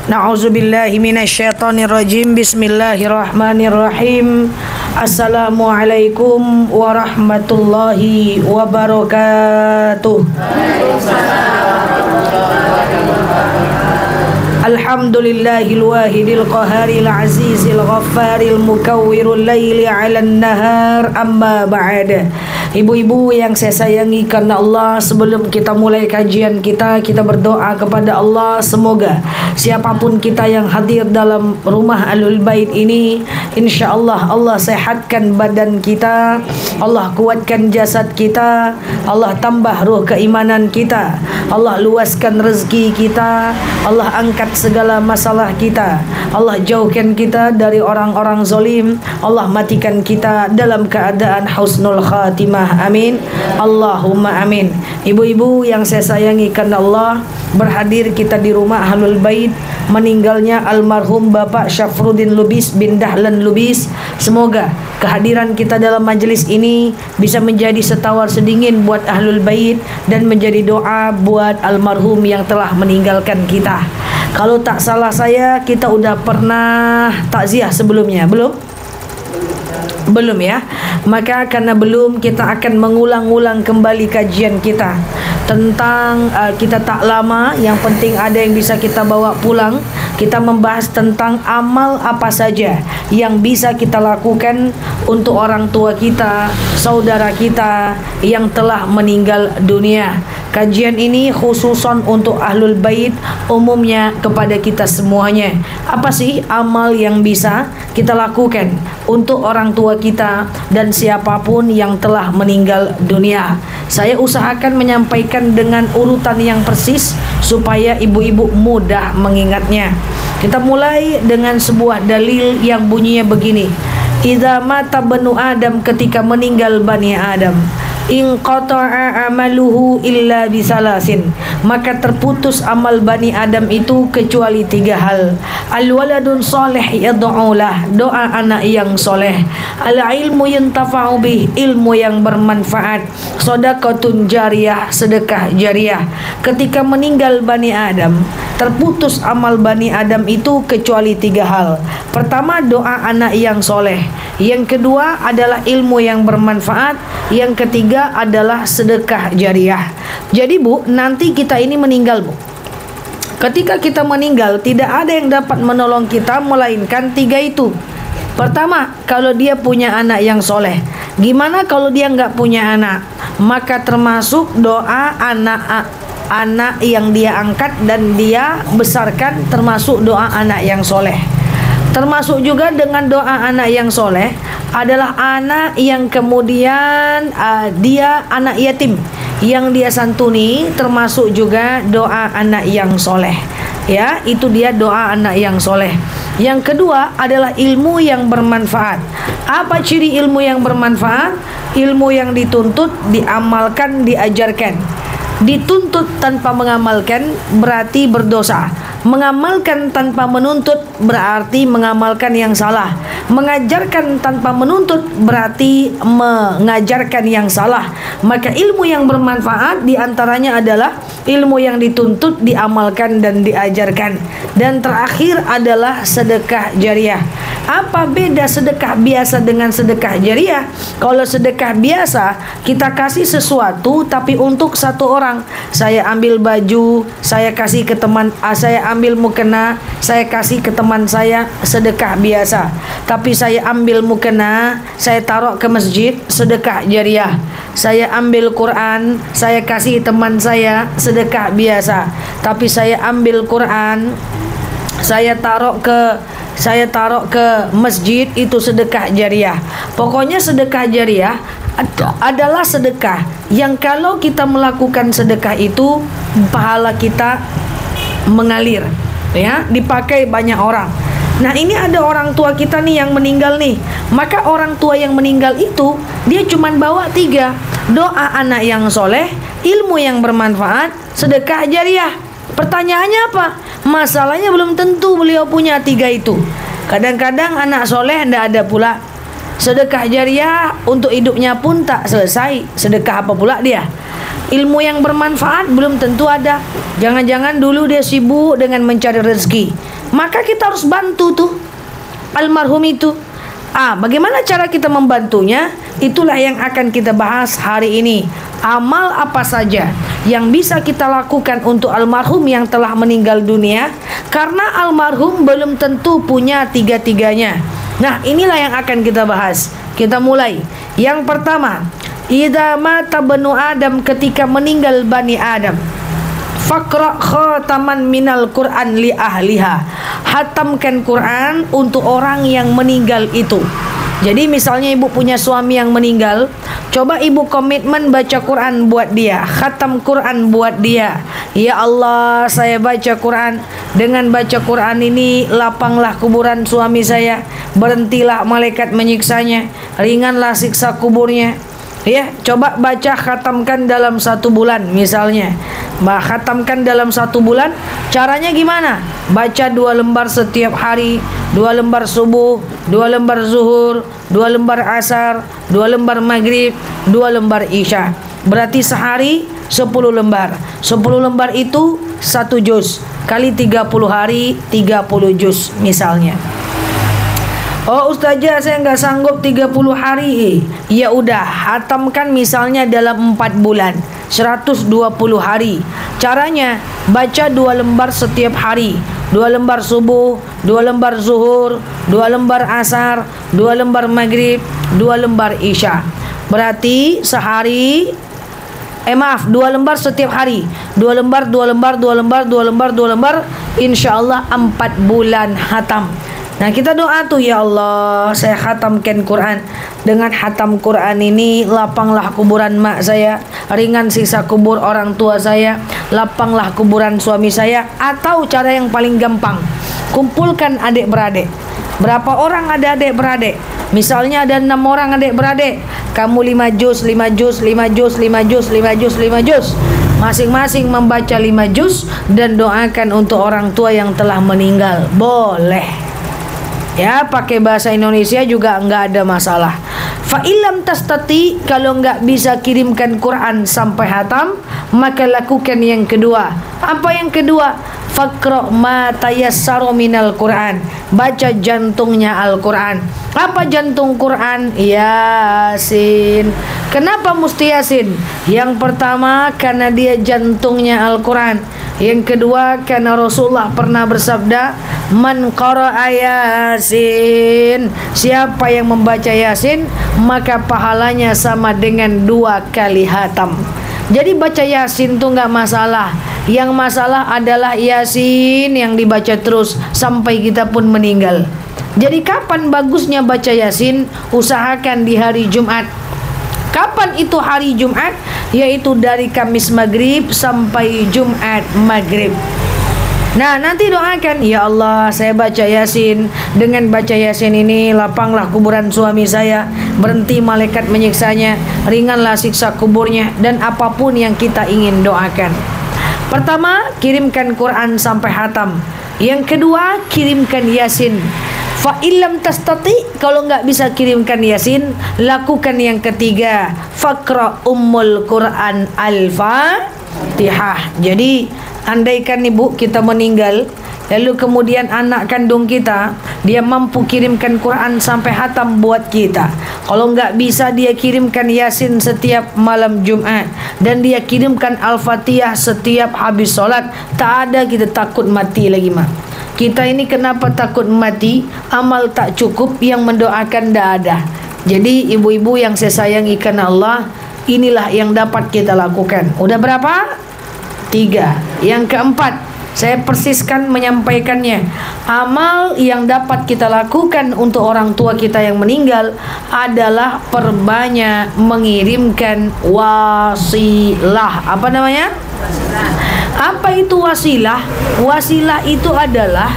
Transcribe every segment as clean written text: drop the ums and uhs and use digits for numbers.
Na'udzubillahi minasyaitonirrajim. Bismillahirrahmanirrahim. Assalamualaikum warahmatullahi wabarakatuh. Alhamdulillahil wahidil qaharil azizil ghaffaril mukawwirul laili 'alan nahar, amma ba'da. Ibu-ibu yang saya sayangi karena Allah, sebelum kita mulai kajian kita berdoa kepada Allah, semoga siapapun kita yang hadir dalam rumah Ahlul Bait ini, insyaallah Allah sehatkan badan kita, Allah kuatkan jasad kita, Allah tambah ruh keimanan kita, Allah luaskan rezeki kita, Allah angkat segala masalah kita, Allah jauhkan kita dari orang-orang zalim, Allah matikan kita dalam keadaan husnul khatimah. Amin, Allahumma amin. Ibu-ibu yang saya sayangi karena Allah, berhadir kita di rumah Ahlul Bait meninggalnya almarhum Bapak Syafruddin Lubis bin Dahlan Lubis. Semoga kehadiran kita dalam majelis ini bisa menjadi setawar sedingin buat Ahlul Bait dan menjadi doa buat almarhum yang telah meninggalkan kita. Kalau tak salah saya, kita udah pernah takziah sebelumnya, belum ya? Maka karena belum, kita akan mengulang-ulang kembali kajian kita tentang kita tak lama, yang penting ada yang bisa kita bawa pulang. Kita membahas tentang amal apa saja yang bisa kita lakukan untuk orang tua kita, saudara kita yang telah meninggal dunia. Kajian ini khususon untuk Ahlul Bait, umumnya kepada kita semuanya. Apa sih amal yang bisa kita lakukan untuk orang tua kita dan siapapun yang telah meninggal dunia? Saya usahakan menyampaikan dengan urutan yang persis supaya ibu-ibu mudah mengingatnya. Kita mulai dengan sebuah dalil yang bunyinya begini: idza mata banu Adam, ketika meninggal Bani Adam, inqata'a amaluhu illa bisalasin, maka terputus amal Bani Adam itu kecuali 3 hal. Al-waladun soleh yad'ulah, doa anak yang soleh. Al-ilmu yuntafa'u bih, ilmu yang bermanfaat. Shadaqatun jariyah, sedekah jariyah. Ketika meninggal Bani Adam, terputus amal Bani Adam itu kecuali 3 hal. Pertama, doa anak yang soleh. Yang kedua adalah ilmu yang bermanfaat. Yang ketiga adalah sedekah jariah. Jadi Bu, nanti kita ini meninggal Bu. Ketika kita meninggal, tidak ada yang dapat menolong kita melainkan 3 itu. Pertama, kalau dia punya anak yang soleh. Gimana kalau dia nggak punya anak? Maka termasuk doa anak yang dia angkat dan dia besarkan, termasuk doa anak yang soleh. Termasuk juga dengan doa anak yang soleh adalah anak yang kemudian dia anak yatim yang dia santuni, termasuk juga doa anak yang soleh. Ya, itu dia doa anak yang soleh. Yang kedua adalah ilmu yang bermanfaat. Apa ciri ilmu yang bermanfaat? Ilmu yang dituntut, diamalkan, diajarkan. Dituntut tanpa mengamalkan berarti berdosa. Mengamalkan tanpa menuntut berarti mengamalkan yang salah. Mengajarkan tanpa menuntut berarti mengajarkan yang salah. Maka ilmu yang bermanfaat diantaranya adalah ilmu yang dituntut, diamalkan dan diajarkan. Dan terakhir adalah sedekah jariah. Apa beda sedekah biasa dengan sedekah jariah? Kalau sedekah biasa, kita kasih sesuatu tapi untuk satu orang. Saya ambil baju, saya kasih ke teman, saya ambil mukena, saya kasih ke teman saya, sedekah biasa. Tapi saya ambil mukena, saya taruh ke masjid, sedekah jariah. Saya ambil Quran, saya kasih teman saya, sedekah biasa. Tapi saya ambil Quran, saya taruh ke masjid, itu sedekah jariah. Pokoknya sedekah jariah adalah sedekah yang kalau kita melakukan sedekah itu, pahala kita mengalir, ya, dipakai banyak orang. Nah, ini ada orang tua kita nih yang meninggal nih. Maka orang tua yang meninggal itu dia cuman bawa 3: doa anak yang soleh, ilmu yang bermanfaat, sedekah jariah. Pertanyaannya apa? Masalahnya belum tentu beliau punya 3 itu. Kadang-kadang anak soleh tidak ada pula. Sedekah jariah untuk hidupnya pun tak selesai. Sedekah apa pula dia? Ilmu yang bermanfaat belum tentu ada. Jangan-jangan dulu dia sibuk dengan mencari rezeki. Maka kita harus bantu tuh almarhum itu. Bagaimana cara kita membantunya? Itulah yang akan kita bahas hari ini. Amal apa saja yang bisa kita lakukan untuk almarhum yang telah meninggal dunia, karena almarhum belum tentu punya tiga-tiganya. Nah, inilah yang akan kita bahas. Kita mulai. Yang pertama, idza mata banu Adam, ketika meninggal Bani Adam, faqra khataman minal Qur'an li ahliha. Hatamkan Quran untuk orang yang meninggal itu. Jadi misalnya ibu punya suami yang meninggal, coba ibu komitmen baca Quran buat dia, khatam Quran buat dia. Ya Allah, saya baca Quran. Dengan baca Quran ini lapanglah kuburan suami saya, berhentilah malaikat menyiksanya, ringanlah siksa kuburnya. Ya, coba baca, khatamkan dalam 1 bulan misalnya. Khatamkan dalam 1 bulan. Caranya gimana? Baca 2 lembar setiap hari, 2 lembar subuh, 2 lembar zuhur, 2 lembar asar, 2 lembar maghrib, 2 lembar isya. Berarti sehari 10 lembar. 10 lembar itu 1 juz. Kali 30 hari 30 juz misalnya. Oh ustazah, saya nggak sanggup 30 hari. Ya udah, hatamkan misalnya dalam 4 bulan, 120 hari. Caranya, baca 2 lembar setiap hari, 2 lembar subuh, 2 lembar zuhur, 2 lembar asar, 2 lembar maghrib, 2 lembar isya. Berarti sehari 2 lembar setiap hari, 2 lembar, 2 lembar, 2 lembar, 2 lembar, 2 lembar, insya Allah 4 bulan hatam. Nah, kita doa tuh, ya Allah, saya khatamkan Quran. Dengan khatam Quran ini, lapanglah kuburan mak saya, ringan sisa kubur orang tua saya, lapanglah kuburan suami saya. Atau cara yang paling gampang, kumpulkan adik-beradik. Berapa orang ada adik-beradik? Misalnya ada 6 orang adik-beradik. Kamu 5 juz, 5 juz, 5 juz, 5 juz, 5 juz, 5 juz. Masing-masing membaca 5 juz dan doakan untuk orang tua yang telah meninggal. Boleh. Ya, pakai bahasa Indonesia juga nggak ada masalah. Fa illam tastati, kalau nggak bisa kirimkan Quran sampai hatam, maka lakukan yang kedua. Apa yang kedua? Faqra ma tayassaru minal Quran. Baca jantungnya Al-Quran. Apa jantung Quran? Yasin. Kenapa mesti Yasin? Yang pertama karena dia jantungnya Al-Quran. Yang kedua karena Rasulullah pernah bersabda, man qara'a Yasin, siapa yang membaca Yasin maka pahalanya sama dengan 2 kali hatam. Jadi baca Yasin tuh nggak masalah. Yang masalah adalah Yasin yang dibaca terus sampai kita pun meninggal. Jadi kapan bagusnya baca Yasin? Usahakan di hari Jumat. Kapan itu hari Jumat? Yaitu dari Kamis maghrib sampai Jumat maghrib. Nah, nanti doakan, ya Allah, saya baca Yasin. Dengan baca Yasin ini, lapanglah kuburan suami saya, berhenti malaikat menyiksanya, ringanlah siksa kuburnya, dan apapun yang kita ingin doakan. Pertama, kirimkan Quran sampai hatam. Yang kedua, kirimkan Yasin. Fa illam tastati, kalau nggak bisa kirimkan Yasin, lakukan yang ketiga, faqra ummul Quran al-Fatihah. Jadi andaikan ibu kita meninggal, lalu kemudian anak kandung kita, dia mampu kirimkan Quran sampai hatam buat kita. Kalau nggak bisa, dia kirimkan Yasin setiap malam Jumat, dan dia kirimkan Al-Fatihah setiap habis sholat. Tak ada kita takut mati lagi, mak. Kita ini kenapa takut mati? Amal tak cukup, yang mendoakan tidak ada. Jadi ibu-ibu yang saya sayangi karena Allah, inilah yang dapat kita lakukan. Udah berapa? 3. Yang keempat, saya persiskan menyampaikannya. Amal yang dapat kita lakukan untuk orang tua kita yang meninggal adalah perbanyak mengirimkan wasilah. Apa namanya? Apa itu wasilah? Wasilah itu adalah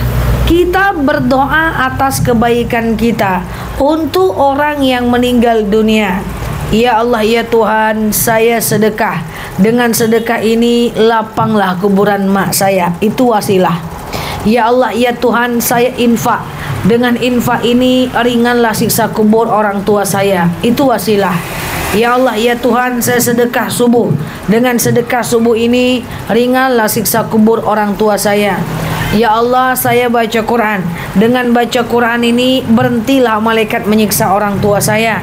kita berdoa atas kebaikan kita untuk orang yang meninggal dunia. Ya Allah, ya Tuhan, saya sedekah. Dengan sedekah ini lapanglah kuburan mak saya. Itu wasilah. Ya Allah, ya Tuhan, saya infak. Dengan infak ini ringanlah siksa kubur orang tua saya. Itu wasilah. Ya Allah, ya Tuhan, saya sedekah subuh. Dengan sedekah subuh ini ringanlah siksa kubur orang tua saya. Ya Allah, saya baca Quran. Dengan baca Quran ini berhentilah malaikat menyiksa orang tua saya.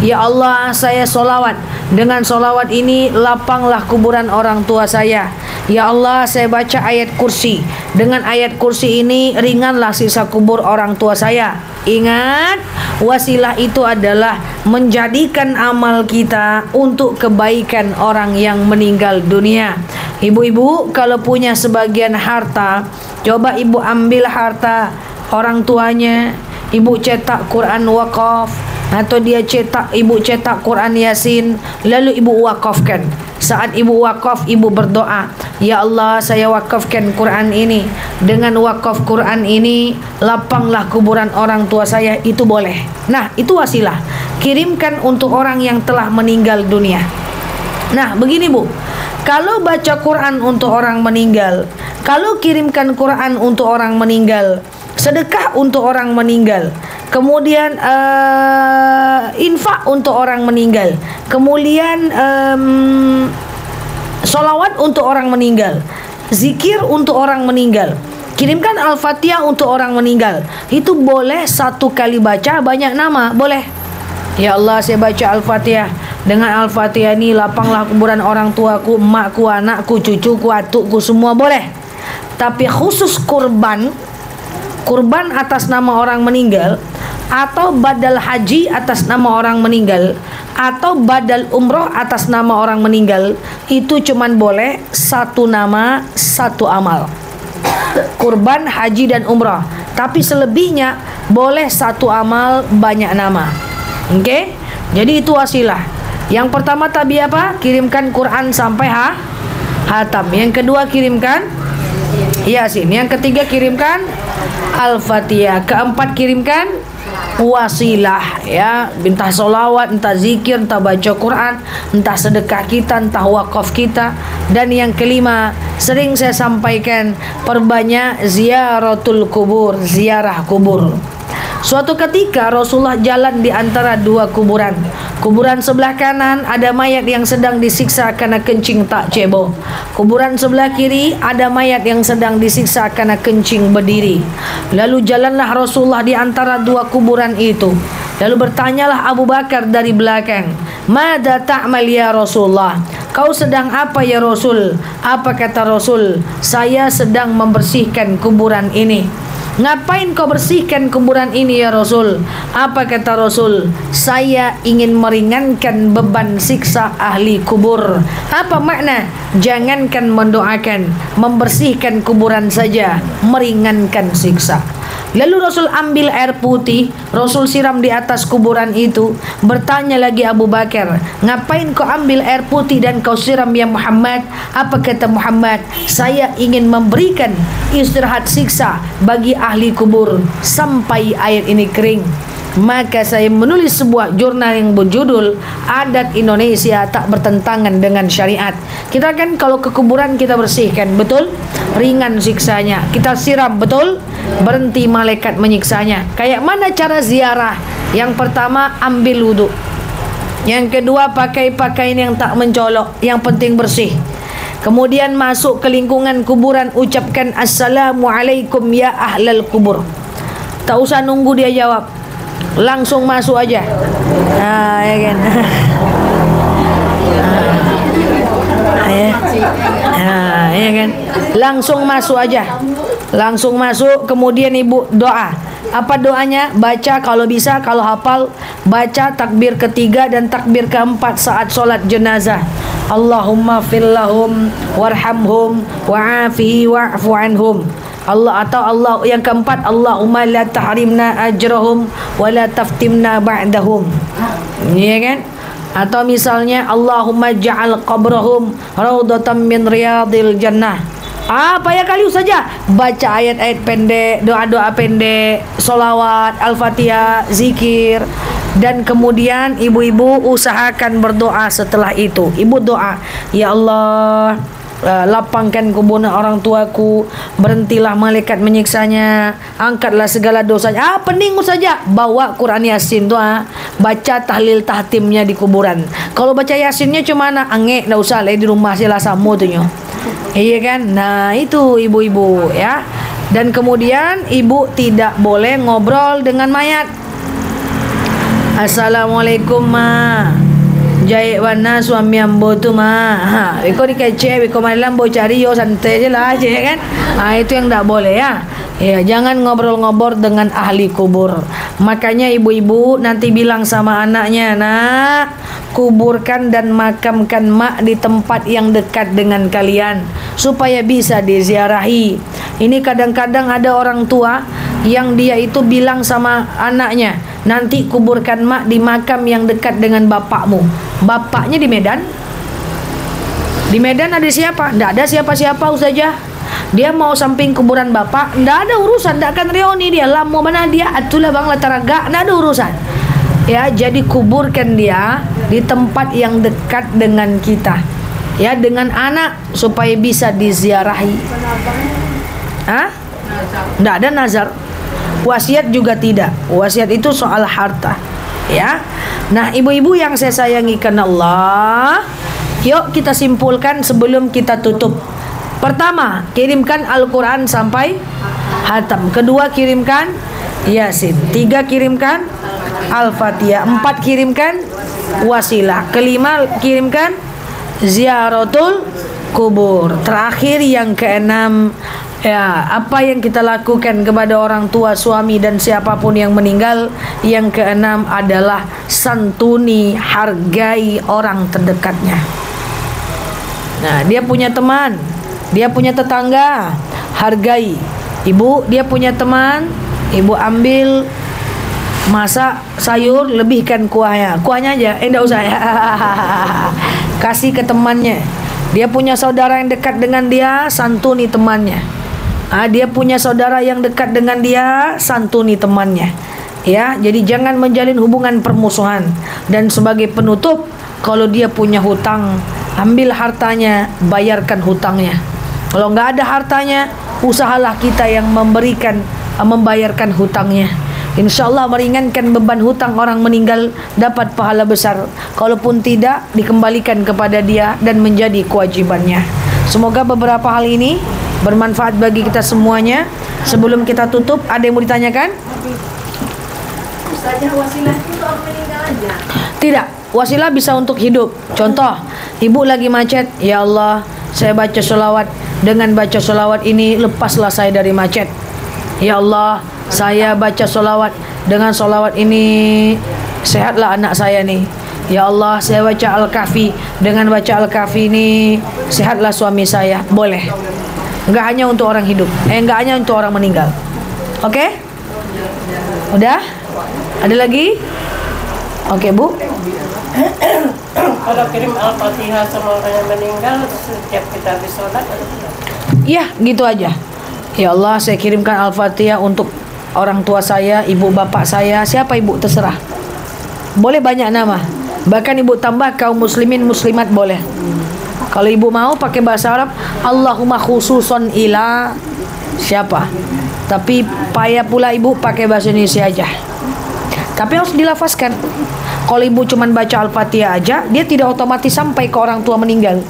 Ya Allah, saya solawat. Dengan solawat ini lapanglah kuburan orang tua saya. Ya Allah, saya baca ayat kursi. Dengan ayat kursi ini ringanlah siksa kubur orang tua saya. Ingat, wasilah itu adalah menjadikan amal kita untuk kebaikan orang yang meninggal dunia. Ibu-ibu kalau punya sebagian harta, coba ibu ambil harta orang tuanya, ibu cetak Quran wakaf, atau ibu cetak Quran Yasin, lalu ibu wakafkan. Saat ibu wakaf, ibu berdoa, ya Allah, saya wakafkan Quran ini. Dengan wakaf Quran ini lapanglah kuburan orang tua saya. Itu boleh. Nah, itu wasilah. Kirimkan untuk orang yang telah meninggal dunia. Nah, begini Bu, kalau baca Quran untuk orang meninggal, kalau kirimkan Quran untuk orang meninggal, sedekah untuk orang meninggal, kemudian infak untuk orang meninggal, kemudian solawat untuk orang meninggal, zikir untuk orang meninggal, kirimkan Al-Fatihah untuk orang meninggal. Itu boleh satu kali baca banyak nama, boleh. Ya Allah, saya baca Al-Fatihah. Dengan Al-Fatihah ini lapanglah kuburan orang tuaku, emakku, anakku, cucuku, atukku, semua boleh. Tapi khusus kurban atas nama orang meninggal, atau badal haji atas nama orang meninggal, atau badal umroh atas nama orang meninggal, itu cuman boleh satu nama, satu amal. Kurban, haji dan umroh. Tapi selebihnya boleh satu amal, banyak nama. Oke? Jadi itu wasilah. Yang pertama tadi apa? Kirimkan Quran sampai hatam. Yang kedua kirimkan Yasin. Yang ketiga kirimkan Al-Fatihah. Keempat kirimkan wasilah, ya, entah solawat, entah zikir, entah baca Quran, entah sedekah kita, entah wakaf kita. Dan yang kelima, sering saya sampaikan, perbanyak ziaratul kubur, ziarah kubur. Suatu ketika Rasulullah jalan di antara dua kuburan. Kuburan sebelah kanan ada mayat yang sedang disiksa karena kencing tak cebok. Kuburan sebelah kiri ada mayat yang sedang disiksa karena kencing berdiri. Lalu jalanlah Rasulullah di antara dua kuburan itu. Lalu bertanyalah Abu Bakar dari belakang, "Mada ta'mal ya Rasulullah?" Kau sedang apa ya Rasul? Apa kata Rasul? Saya sedang membersihkan kuburan ini. Ngapain kau bersihkan kuburan ini ya Rasul? Apa kata Rasul? Saya ingin meringankan beban siksa ahli kubur. Apa makna? Jangankan mendoakan, membersihkan kuburan saja meringankan siksa. Lalu Rasul ambil air putih, Rasul siram di atas kuburan itu. Bertanya lagi Abu Bakar, ngapain kau ambil air putih dan kau siram ya Muhammad? Apa kata Muhammad? Saya ingin memberikan istirahat siksa bagi ahli kubur sampai air ini kering. Maka saya menulis sebuah jurnal yang berjudul Adat Indonesia Tak Bertentangan Dengan Syariat. Kita kan kalau ke kuburan kita bersihkan, betul? Ringan siksanya. Kita siram, betul? Berhenti malaikat menyiksanya. Kayak mana cara ziarah? Yang pertama, ambil wudhu. Yang kedua, pakai pakaian yang tak mencolok, yang penting bersih. Kemudian masuk ke lingkungan kuburan, ucapkan Assalamualaikum ya ahlal kubur. Tak usah nunggu dia jawab, langsung masuk aja. Ya kan? Ya kan? Langsung masuk aja. Langsung masuk, kemudian ibu doa. Apa doanya? Baca kalau bisa, kalau hafal, baca takbir ketiga dan takbir keempat saat solat jenazah. Allahumma fillahum warhamhum wa'afihi wa'fu anhum. Allah, atau Allah yang keempat, Allahumma la tahrimna ajrahum wa la taftimna ba'dahum. Ya kan? Atau misalnya Allahumma ja'al qabrahum raudatan min riyadil jannah. Payah kali saja baca ayat-ayat pendek, doa-doa pendek, solawat, Al-Fatihah, zikir. Dan kemudian ibu-ibu usahakan berdoa setelah itu. Ibu doa, ya Allah, lapangkan kuburan orang tuaku, berhentilah malaikat menyiksanya, angkatlah segala dosanya. Pening saja, bawa Quran Yasin tu, baca tahlil tahtimnya di kuburan. Kalau baca Yasinnya cuma angek, ndak usah lah di rumah sila samu tu nyo. Iya kan? Nah, itu ibu-ibu ya. Dan kemudian ibu tidak boleh ngobrol dengan mayat. Assalamualaikum ma. Jai warna suami ambo tu ma. Iko dikece, iko malam bo cari yo santai je lah, kan? Itu yang tak boleh ya. Ya, jangan ngobrol-ngobrol dengan ahli kubur. Makanya ibu-ibu nanti bilang sama anaknya, nak, kuburkan dan makamkan mak di tempat yang dekat dengan kalian supaya bisa diziarahi. Ini kadang-kadang ada orang tua yang dia itu bilang sama anaknya, nanti kuburkan mak di makam yang dekat dengan bapakmu. Bapaknya di Medan. Di Medan ada siapa? Tidak ada siapa-siapa Ustazah. Dia mau samping kuburan bapak, tidak ada urusan, tidak akan reuni dia. Lama mana dia, atulah bang lataraga, tidak ada urusan. Ya, jadi kuburkan dia di tempat yang dekat dengan kita. Ya, dengan anak supaya bisa diziarahi. Tidak ada nazar. Wasiat juga tidak. Wasiat itu soal harta. Ya. Nah, ibu-ibu yang saya sayangi karena Allah, yuk kita simpulkan sebelum kita tutup. Pertama, kirimkan Al-Quran sampai hatam. Kedua, kirimkan Yasin. 3, kirimkan Al-Fatihah. 4, kirimkan wasilah. Kelima, kirimkan ziaratul kubur. Terakhir yang keenam, ya, apa yang kita lakukan kepada orang tua, suami dan siapapun yang meninggal. Yang keenam adalah santuni, hargai orang terdekatnya. Nah, dia punya teman, dia punya tetangga, hargai. Ibu, dia punya teman, ibu ambil masak sayur, lebihkan kuahnya. Kuahnya aja, enggak usah ya. Kasih ke temannya. Dia punya saudara yang dekat dengan dia, santuni temannya. Dia punya saudara yang dekat dengan dia, santuni temannya. Ya, jadi jangan menjalin hubungan permusuhan. Dan sebagai penutup, kalau dia punya hutang, ambil hartanya, bayarkan hutangnya. Kalau nggak ada hartanya, usahalah kita yang membayarkan hutangnya. Insya Allah meringankan beban hutang orang meninggal, dapat pahala besar. Kalaupun tidak, dikembalikan kepada dia dan menjadi kewajibannya. Semoga beberapa hal ini bermanfaat bagi kita semuanya. Sebelum kita tutup, ada yang mau ditanyakan? Ustazah, wasilah itu orang meninggal aja? Tidak, wasilah bisa untuk hidup. Contoh, ibu lagi macet, ya Allah, saya baca sholawat. Dengan baca sholawat ini, lepaslah saya dari macet. Ya Allah, saya baca sholawat. Dengan sholawat ini, sehatlah anak saya nih. Ya Allah, saya baca Al-Kahfi. Dengan baca Al-Kahfi ini, sehatlah suami saya. Boleh. Enggak hanya untuk orang hidup, enggak hanya untuk orang meninggal. Oke? Udah? Ada lagi? Oke, Bu. Kalau kirim Al-Fatihah sama orang yang meninggal setiap kita habis sholat, Ya, gitu aja. Ya Allah, saya kirimkan Al-Fatihah untuk orang tua saya, ibu bapak saya, siapa ibu terserah. Boleh banyak nama. Bahkan ibu tambah kaum muslimin muslimat boleh. Kalau ibu mau pakai bahasa Arab, Allahumma khususon ila siapa. Tapi payah pula ibu pakai bahasa Indonesia aja. Tapi harus dilafazkan. Kalau ibu cuma baca Al-Fatihah aja, dia tidak otomatis sampai ke orang tua meninggal.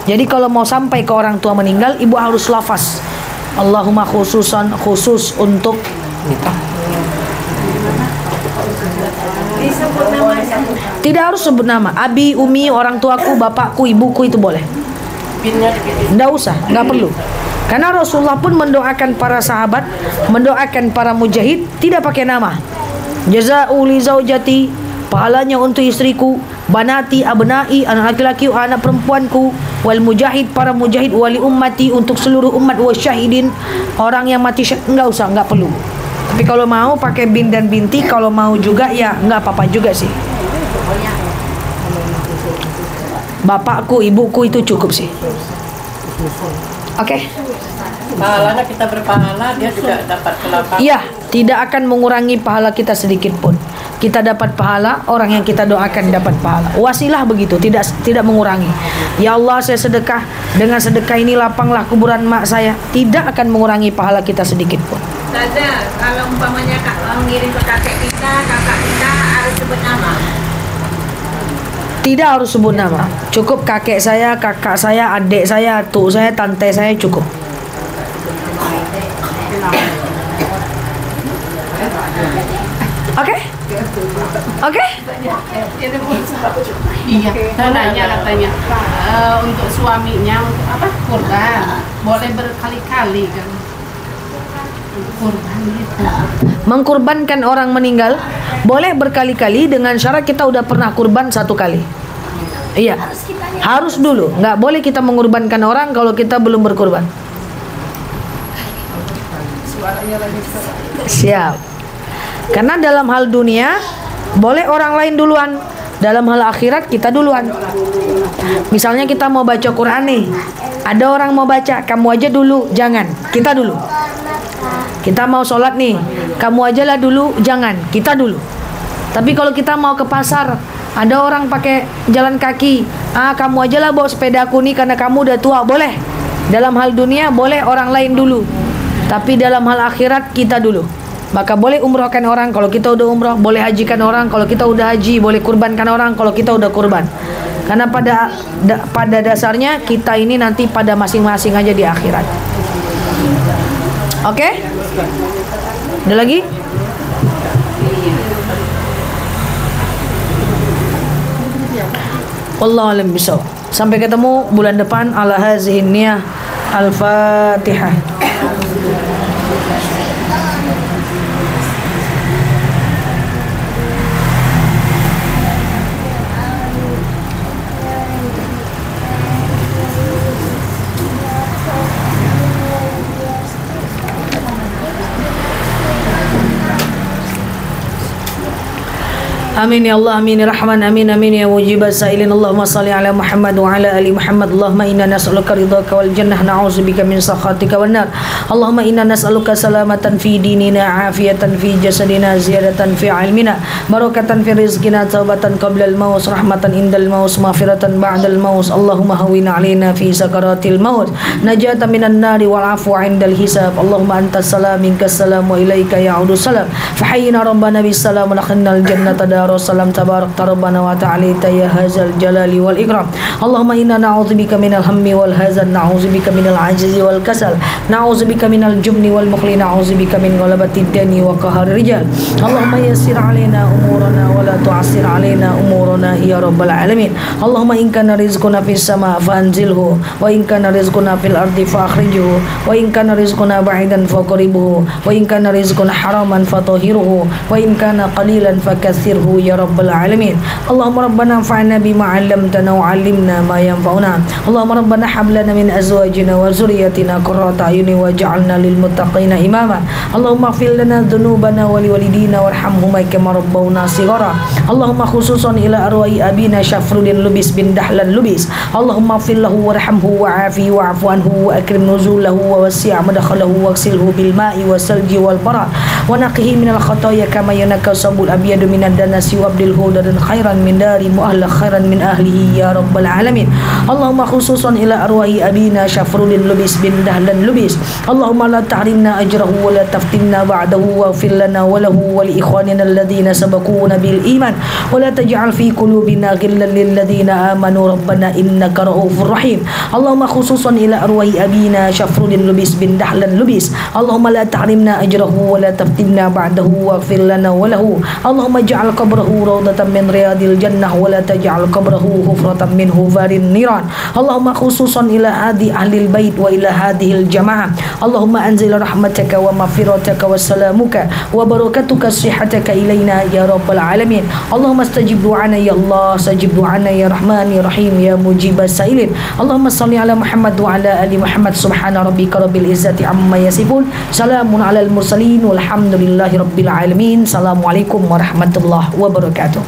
Jadi kalau mau sampai ke orang tua meninggal, ibu harus lafaz Allahumma khususon, khusus untuk gitu. Tidak harus sebut nama. Abi, umi, orang tuaku, bapakku, ibuku, itu boleh. Tidak usah, nggak perlu. Karena Rasulullah pun mendoakan para sahabat, mendoakan para mujahid tidak pakai nama. Jaza'u li zaujati, pahalanya untuk istriku, banati, abnai, anak laki-laki, anak perempuanku, wal mujahid, para mujahid, wali ummati, untuk seluruh umat, wa syahidin, orang yang mati syahid. Enggak usah, enggak perlu. Tapi kalau mau pakai bin dan binti, kalau mau juga ya enggak apa-apa juga sih. Bapakku, ibuku itu cukup sih. Oke. pahalanya kita berpahala, dia juga dapat kelapangan. Iya, tidak akan mengurangi pahala kita sedikit pun. kita dapat pahala, orang yang kita doakan dapat pahala. Wasilah begitu, tidak mengurangi. Ya Allah, saya sedekah, dengan sedekah ini lapanglah kuburan mak saya, tidak akan mengurangi pahala kita sedikit pun. Ada, kalau umpamanya ngirim ke kakek kita, kakak kita harus sebut nama. Tidak harus sebut nama, cukup kakek saya, kakak saya, adik saya, atuk saya, tante saya, cukup. Oke? Oke? Iya, saya nanya katanya untuk suaminya untuk apa? Kurban. Boleh berkali-kali kan? Kurban gitu. Mengkurbankan orang meninggal boleh berkali-kali dengan syarat kita udah pernah kurban satu kali. Iya, harus dulu. Nggak boleh kita mengorbankan orang kalau kita belum berkurban. Siap. Karena dalam hal dunia boleh orang lain duluan, dalam hal akhirat kita duluan. Misalnya kita mau baca Quran nih, ada orang mau baca, kamu aja dulu, jangan, kita dulu. Kita mau sholat nih, kamu aja lah dulu, jangan, kita dulu. Tapi kalau kita mau ke pasar, ada orang pakai jalan kaki, kamu aja lah bawa sepedaku nih karena kamu udah tua, boleh. Dalam hal dunia boleh orang lain dulu, tapi dalam hal akhirat kita dulu. Maka boleh umrohkan orang kalau kita udah umroh, boleh hajikan orang kalau kita udah haji, boleh kurbankan orang kalau kita udah kurban. Karena pada dasarnya kita ini nanti pada masing-masing aja di akhirat. Oke? Ada lagi? Wallahu a'lam bishawab. Sampai ketemu bulan depan. Ala hazihin niyah. Al-Fatihah. Amin ya Allah, amin ya Rahman, amin amin ya mujib as-sa'ilin. Allahumma salli ala Muhammad wa ala ali Muhammad. Allahumma inna nas'aluka ridhaka wal jannah, na'udzubika min sakhatika wan nar. Allahumma inna nas'aluka salamatan fi dinina, afiyatan fi jasadina, ziyadatan fi ilmina, barakatan fi rizqina, taubatan qabla al-maut, rahmatan indal maut, maghfiratan ba'da al-maut. Allahumma hawwin 'alaina fi sakaratil maut, najatan minan nari wal 'afwa 'indal hisab. Allahumma antas salam minkas salam wa ilaika ya'udu salam. Fahayyina rabbana bis salam wa lakhinnal jannata Salam tabarak rabbana wa ta'ala ya hazal jalali wal ikram. Allahumma inna na'udzubika minal hammi wal hazan, na'udzubika minal ajzi wal kasal, na'udzubika minal jubni wal bukhli, na'udzubika min ghalabati dani wa qahari rijal. Allahumma yassir alaina umurana wa la tu'assir alaina umurana ya rabbal alamin. Allahumma in kana rizquna fis sama fanzilhu, wa in kana rizquna fil ardi fa akhrijhu, wa in kana rizquna ba'idan faqribhu, wa in kana rizquna haraman fatahhirhu, wa in kana qalilan fakaththirhu ya rabbal alamin. Allahumma rabbana anfa'na bima 'allamtana wa 'allimna ma yanfa'una. Allahumma rabbana hab lana min azwajina wa zurriyyatina qurrata a'yunin waj'alna lil muttaqina imama. Allahumma ighfir lana dhunubana wa liwalidina warhamhuma kama rabbawna shighara. Allahumma khususan ila arwahi abina Syafruddin Lubis bin Dahlan Lubis. Allahumma ighfir lahu warhamhu wa'afihi wa'fu anhu wa akrim nuzulahu wa wasi' madkhalahu waghsilhu bil ma'i wasalji wal bara wa naqihi minal khataaya kama yanqa sabul abyadu minad danas wabdil hudadan khairan min dari mu'ahla khairan min ahlihi ya rabbal alamin. Allahumma khususan ila arwahi abina Syafruddin Lubis bin Dahlan Lubis. Allahumma la tahrimna ajrahu wa la taftinna ba'dahu waghfir lana wa lahu wa li ikhwanina alladhina sabaquna bil iman wa la taj'al fi qulubina ghillan lil ladzina amanu rabbana innaka ra'ufur rahim. Allahumma khususan ila arwahi abina Syafruddin Lubis bin Dahlan Lubis. Allahumma la tahrimna ajrahu wa la taftinna ba'dahu waghfir lana wa lahu. Allahumma ij'al qabrahu rawdatan min riyadil jannah wa la taj'al qabrahu hufratan min hufarin niran. Allahumma khususan ila hadi ahlil bait wa ila hadhil jamaah. Allahumma anzil rahmataka wa maghfirataka wa salamuka wa barakatuka sihataka ilaina ya rabbal alamin. Allahumma istajib du'ana ya Allah, istajib du'ana ya Rahman ya Rahim ya mujibas sailin. Allahumma salli ala Muhammad wa ala ali Muhammad. Subhana rabbika rabbil izzati amma yasifun, salamun alal mursalin walhamdulillahi rabbil alamin. Assalamualaikum warahmatullahi wabarakatuh.